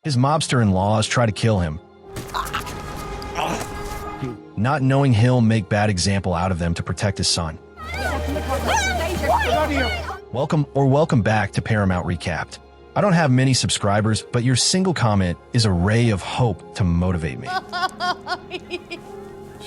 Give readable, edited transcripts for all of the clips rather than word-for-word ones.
His mobster-in-laws try to kill him, not knowing he'll make bad example out of them to protect his son. Welcome back to Paramount Recapped. I don't have many subscribers, but your single comment is a ray of hope to motivate me.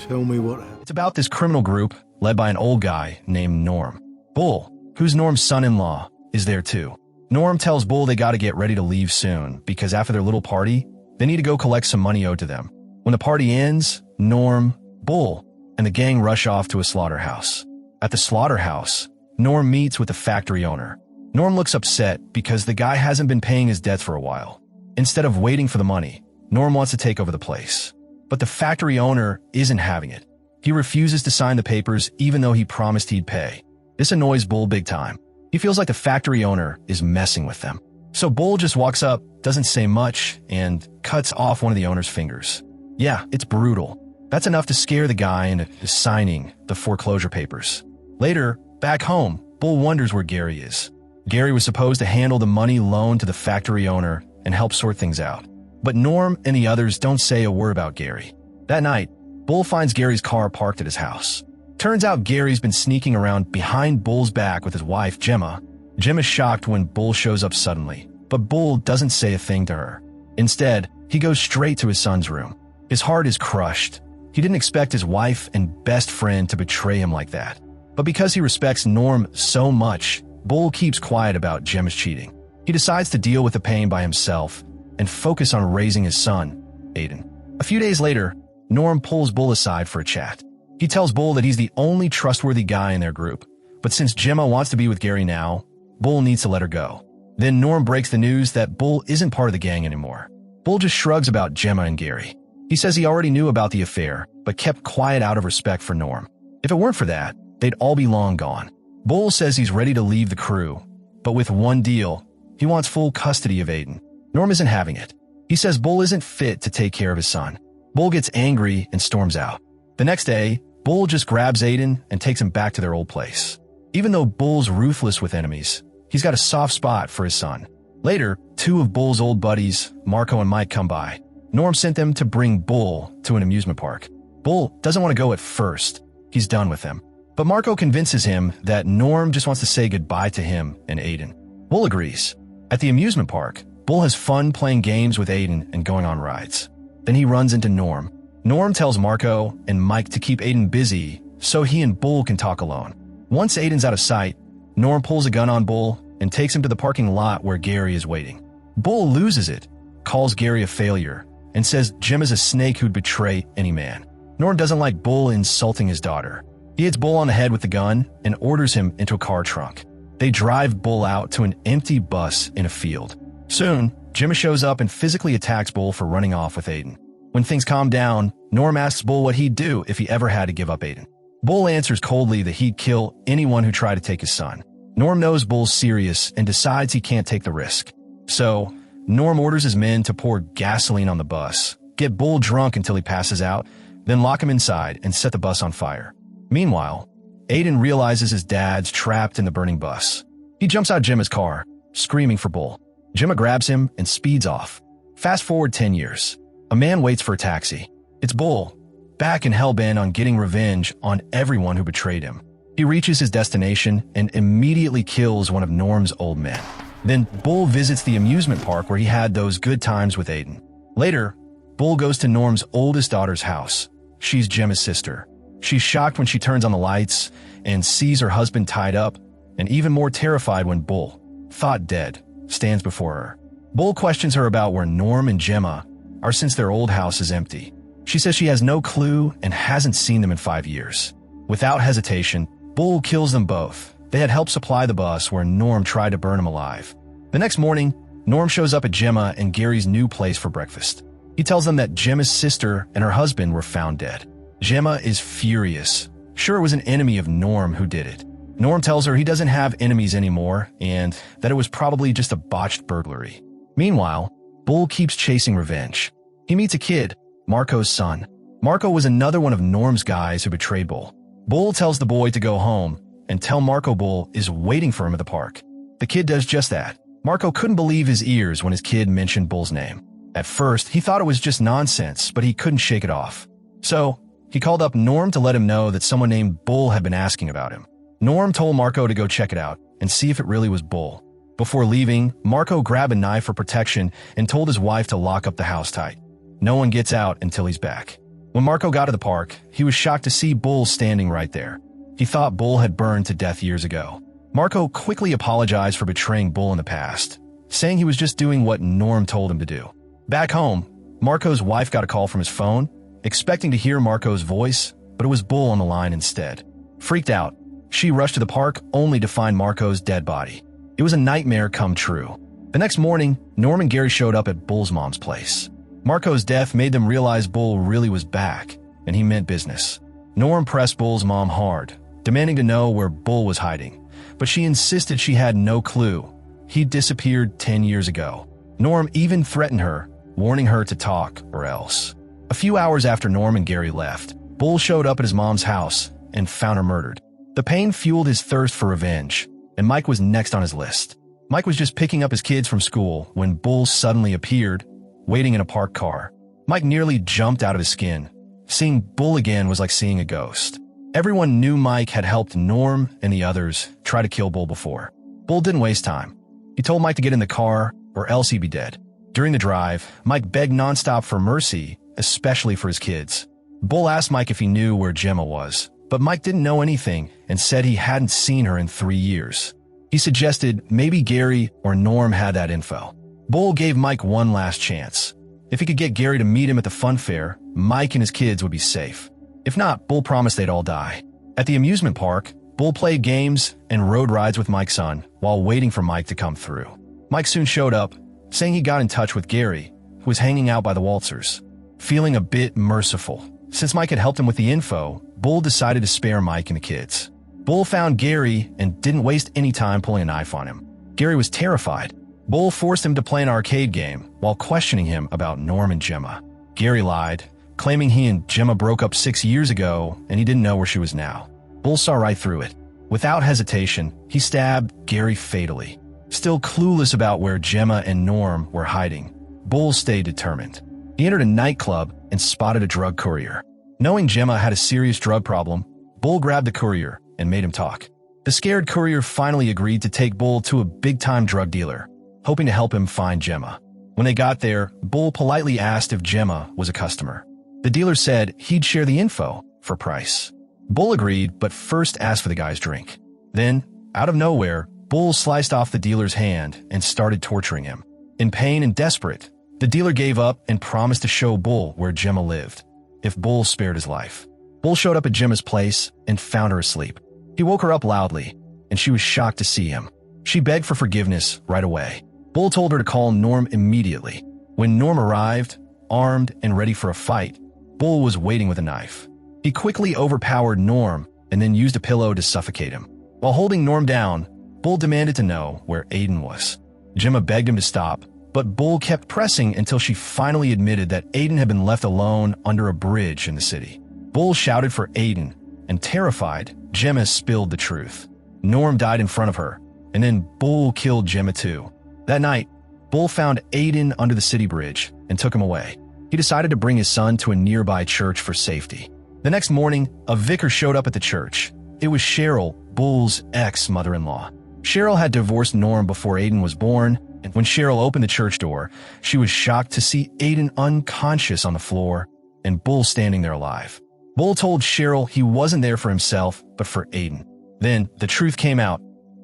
Tell me what happened. It's about this criminal group led by an old guy named Norm. Bull, who's Norm's son-in-law, is there too. Norm tells Bull they gotta get ready to leave soon because after their little party, they need to go collect some money owed to them. When the party ends, Norm, Bull, and the gang rush off to a slaughterhouse. At the slaughterhouse, Norm meets with the factory owner. Norm looks upset because the guy hasn't been paying his debts for a while. Instead of waiting for the money, Norm wants to take over the place. But the factory owner isn't having it. He refuses to sign the papers even though he promised he'd pay. This annoys Bull big time. He feels like the factory owner is messing with them. So Bull just walks up, doesn't say much, and cuts off one of the owner's fingers. Yeah, it's brutal. That's enough to scare the guy into signing the foreclosure papers. Later, back home, Bull wonders where Gary is. Gary was supposed to handle the money loaned to the factory owner and help sort things out. But Norm and the others don't say a word about Gary. That night, Bull finds Gary's car parked at his house. Turns out Gary's been sneaking around behind Bull's back with his wife, Gemma. Gemma's shocked when Bull shows up suddenly, but Bull doesn't say a thing to her. Instead, he goes straight to his son's room. His heart is crushed. He didn't expect his wife and best friend to betray him like that. But because he respects Norm so much, Bull keeps quiet about Gemma's cheating. He decides to deal with the pain by himself and focus on raising his son, Aiden. A few days later, Norm pulls Bull aside for a chat. He tells Bull that he's the only trustworthy guy in their group, but since Gemma wants to be with Gary now, Bull needs to let her go. Then Norm breaks the news that Bull isn't part of the gang anymore. Bull just shrugs about Gemma and Gary. He says he already knew about the affair, but kept quiet out of respect for Norm. If it weren't for that, they'd all be long gone. Bull says he's ready to leave the crew, but with one deal, he wants full custody of Aiden. Norm isn't having it. He says Bull isn't fit to take care of his son. Bull gets angry and storms out. The next day, Bull just grabs Aiden and takes him back to their old place. Even though Bull's ruthless with enemies, he's got a soft spot for his son. Later, two of Bull's old buddies, Marco and Mike, come by. Norm sent them to bring Bull to an amusement park. Bull doesn't want to go at first. He's done with them. But Marco convinces him that Norm just wants to say goodbye to him and Aiden. Bull agrees. At the amusement park, Bull has fun playing games with Aiden and going on rides. Then he runs into Norm. Norm tells Marco and Mike to keep Aiden busy so he and Bull can talk alone. Once Aiden's out of sight, Norm pulls a gun on Bull and takes him to the parking lot where Gary is waiting. Bull loses it, calls Gary a failure, and says Jim is a snake who'd betray any man. Norm doesn't like Bull insulting his daughter. He hits Bull on the head with the gun and orders him into a car trunk. They drive Bull out to an empty bus in a field. Soon, Jim shows up and physically attacks Bull for running off with Aiden. When things calm down, Norm asks Bull what he'd do if he ever had to give up Aiden. Bull answers coldly that he'd kill anyone who tried to take his son. Norm knows Bull's serious and decides he can't take the risk. So, Norm orders his men to pour gasoline on the bus, get Bull drunk until he passes out, then lock him inside and set the bus on fire. Meanwhile, Aiden realizes his dad's trapped in the burning bus. He jumps out Gemma's car, screaming for Bull. Gemma grabs him and speeds off. Fast forward 10 years. A man waits for a taxi. It's Bull, back and hell-bent on getting revenge on everyone who betrayed him. He reaches his destination and immediately kills one of Norm's old men. Then Bull visits the amusement park where he had those good times with Aiden. Later, Bull goes to Norm's oldest daughter's house. She's Gemma's sister. She's shocked when she turns on the lights and sees her husband tied up, and even more terrified when Bull, thought dead, stands before her. Bull questions her about where Norm and Gemma are since their old house is empty. She says she has no clue and hasn't seen them in 5 years. Without hesitation, Bull kills them both. They had helped supply the bus where Norm tried to burn him alive. The next morning, Norm shows up at Gemma and Gary's new place for breakfast. He tells them that Gemma's sister and her husband were found dead. Gemma is furious. Sure, it was an enemy of Norm who did it. Norm tells her he doesn't have enemies anymore and that it was probably just a botched burglary. Meanwhile, Bull keeps chasing revenge. He meets a kid, Marco's son. Marco was another one of Norm's guys who betrayed Bull. Bull tells the boy to go home and tell Marco Bull is waiting for him at the park. The kid does just that. Marco couldn't believe his ears when his kid mentioned Bull's name. At first, he thought it was just nonsense, but he couldn't shake it off. So, he called up Norm to let him know that someone named Bull had been asking about him. Norm told Marco to go check it out and see if it really was Bull. Before leaving, Marco grabbed a knife for protection and told his wife to lock up the house tight. No one gets out until he's back. When Marco got to the park, he was shocked to see Bull standing right there. He thought Bull had burned to death years ago. Marco quickly apologized for betraying Bull in the past, saying he was just doing what Norm told him to do. Back home, Marco's wife got a call from his phone, expecting to hear Marco's voice, but it was Bull on the line instead. Freaked out, she rushed to the park only to find Marco's dead body. It was a nightmare come true. The next morning, Norm and Gary showed up at Bull's mom's place. Marco's death made them realize Bull really was back, and he meant business. Norm pressed Bull's mom hard, demanding to know where Bull was hiding, but she insisted she had no clue. He disappeared 10 years ago. Norm even threatened her, warning her to talk or else. A few hours after Norm and Gary left, Bull showed up at his mom's house and found her murdered. The pain fueled his thirst for revenge, and Mike was next on his list. Mike was just picking up his kids from school when Bull suddenly appeared, waiting in a parked car. Mike nearly jumped out of his skin. Seeing Bull again was like seeing a ghost. Everyone knew Mike had helped Norm and the others try to kill Bull before. Bull didn't waste time. He told Mike to get in the car, or else he'd be dead. During the drive, Mike begged nonstop for mercy, especially for his kids. Bull asked Mike if he knew where Gemma was, but Mike didn't know anything and said he hadn't seen her in 3 years. He suggested maybe Gary or Norm had that info. Bull gave Mike one last chance. If he could get Gary to meet him at the fun fair, Mike and his kids would be safe. If not, Bull promised they'd all die. At the amusement park, Bull played games and rode rides with Mike's son while waiting for Mike to come through. Mike soon showed up, saying he got in touch with Gary, who was hanging out by the waltzers. Feeling a bit merciful, since Mike had helped him with the info, Bull decided to spare Mike and the kids. Bull found Gary and didn't waste any time pulling a knife on him. Gary was terrified. Bull forced him to play an arcade game while questioning him about Norm and Gemma. Gary lied, claiming he and Gemma broke up 6 years ago and he didn't know where she was now. Bull saw right through it. Without hesitation, he stabbed Gary fatally. Still clueless about where Gemma and Norm were hiding, Bull stayed determined. He entered a nightclub and spotted a drug courier. Knowing Gemma had a serious drug problem, Bull grabbed the courier and made him talk. The scared courier finally agreed to take Bull to a big-time drug dealer, hoping to help him find Gemma. When they got there, Bull politely asked if Gemma was a customer. The dealer said he'd share the info for price. Bull agreed, but first asked for the guy's drink. Then, out of nowhere, Bull sliced off the dealer's hand and started torturing him. In pain and desperate, the dealer gave up and promised to show Bull where Gemma lived, if Bull spared his life. Bull showed up at Gemma's place and found her asleep. He woke her up loudly, and she was shocked to see him. She begged for forgiveness right away. Bull told her to call Norm immediately. When Norm arrived, armed and ready for a fight, Bull was waiting with a knife. He quickly overpowered Norm and then used a pillow to suffocate him. While holding Norm down, Bull demanded to know where Aiden was. Gemma begged him to stop, but Bull kept pressing until she finally admitted that Aiden had been left alone under a bridge in the city. Bull shouted for Aiden, and terrified, Gemma spilled the truth. Norm died in front of her, and then Bull killed Gemma too. That night, Bull found Aiden under the city bridge and took him away. He decided to bring his son to a nearby church for safety. The next morning, a vicar showed up at the church. It was Cheryl, Bull's ex-mother-in-law. Cheryl had divorced Norm before Aiden was born, and when Cheryl opened the church door, she was shocked to see Aiden unconscious on the floor and Bull standing there alive. Bull told Cheryl he wasn't there for himself, but for Aiden. Then, the truth came out.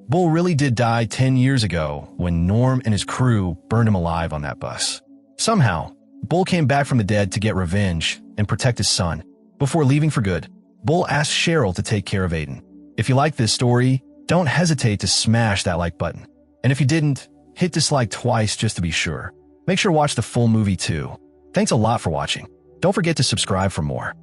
Bull really did die 10 years ago when Norm and his crew burned him alive on that bus. Somehow, Bull came back from the dead to get revenge and protect his son. Before leaving for good, Bull asked Cheryl to take care of Aiden. If you like this story, don't hesitate to smash that like button. And if you didn't, hit dislike twice just to be sure. Make sure to watch the full movie too. Thanks a lot for watching. Don't forget to subscribe for more.